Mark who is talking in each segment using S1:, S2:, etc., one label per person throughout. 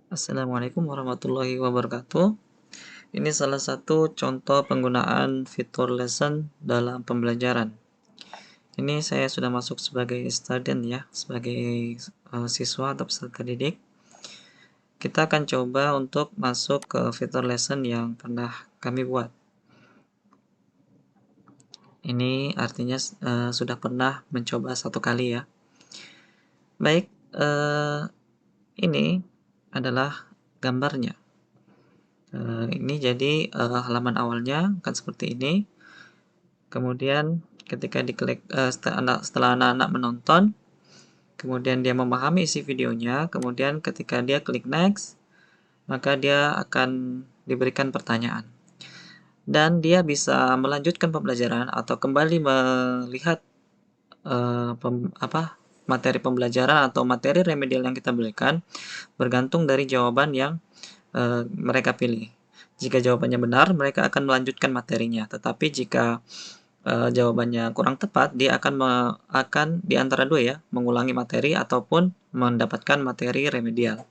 S1: Assalamualaikum warahmatullahi wabarakatuh. Ini salah satu contoh penggunaan fitur lesson dalam pembelajaran. Ini saya sudah masuk sebagai student ya, sebagai siswa atau peserta didik. Kita akan coba untuk masuk ke fitur lesson yang pernah kami buat. Ini artinya sudah pernah mencoba satu kali ya. Baik, ini adalah gambarnya. Ini jadi halaman awalnya kan seperti ini. Kemudian ketika diklik setelah anak-anak menonton, kemudian dia memahami isi videonya, kemudian ketika dia klik next, maka dia akan diberikan pertanyaan. Dan dia bisa melanjutkan pembelajaran atau kembali melihat materi pembelajaran atau materi remedial yang kita berikan bergantung dari jawaban yang mereka pilih. Jika jawabannya benar, mereka akan melanjutkan materinya. Tetapi jika jawabannya kurang tepat, dia akan di antara dua ya, mengulangi materi ataupun mendapatkan materi remedial.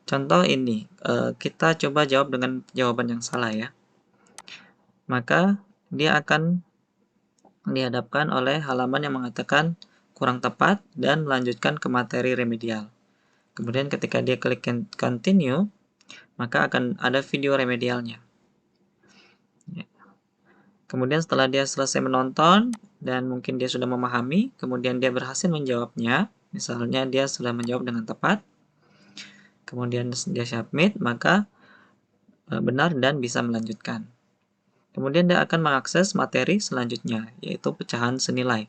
S1: Contoh ini, kita coba jawab dengan jawaban yang salah ya. Maka dia akan dihadapkan oleh halaman yang mengatakan kurang tepat dan melanjutkan ke materi remedial. Kemudian ketika dia klik continue, maka akan ada video remedialnya. Kemudian setelah dia selesai menonton dan mungkin dia sudah memahami, kemudian dia berhasil menjawabnya, misalnya dia sudah menjawab dengan tepat, kemudian dia submit, maka benar dan bisa melanjutkan. Kemudian dia akan mengakses materi selanjutnya, yaitu pecahan senilai.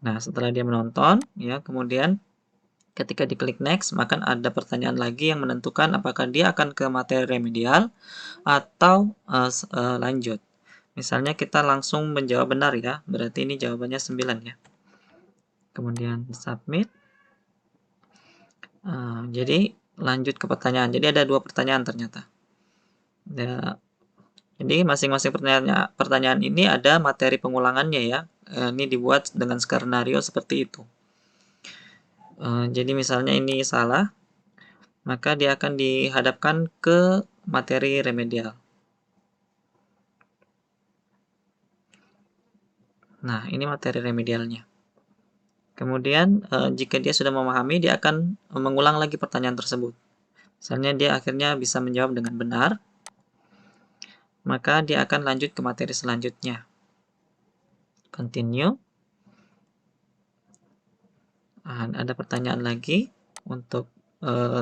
S1: Nah, setelah dia menonton, ya, kemudian ketika diklik next, maka ada pertanyaan lagi yang menentukan apakah dia akan ke materi remedial atau lanjut. Misalnya kita langsung menjawab benar ya, berarti ini jawabannya 9 ya. Kemudian submit. Jadi lanjut ke pertanyaan. Jadi ada 2 pertanyaan ternyata. Ya, jadi masing-masing pertanyaan ini ada materi pengulangannya ya. Ini dibuat dengan skenario seperti itu. Jadi misalnya ini salah, maka dia akan dihadapkan ke materi remedial. Nah, ini materi remedialnya. Kemudian jika dia sudah memahami, dia akan mengulang lagi pertanyaan tersebut. Misalnya dia akhirnya bisa menjawab dengan benar, maka dia akan lanjut ke materi selanjutnya. Continue. Ada pertanyaan lagi untuk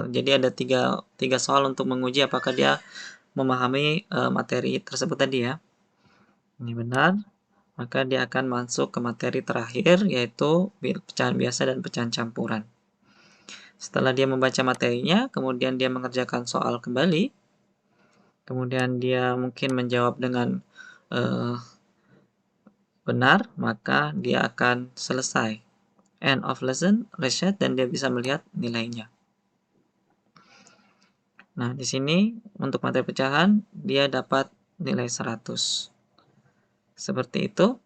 S1: jadi ada tiga soal untuk menguji apakah dia memahami materi tersebut tadi ya. Ini benar, maka dia akan masuk ke materi terakhir, yaitu pecahan biasa dan pecahan campuran. Setelah dia membaca materinya, kemudian dia mengerjakan soal kembali, kemudian dia mungkin menjawab dengan benar, maka dia akan selesai. End of lesson, reset, dan dia bisa melihat nilainya. Nah, di sini untuk materi pecahan, dia dapat nilai 100. Seperti itu.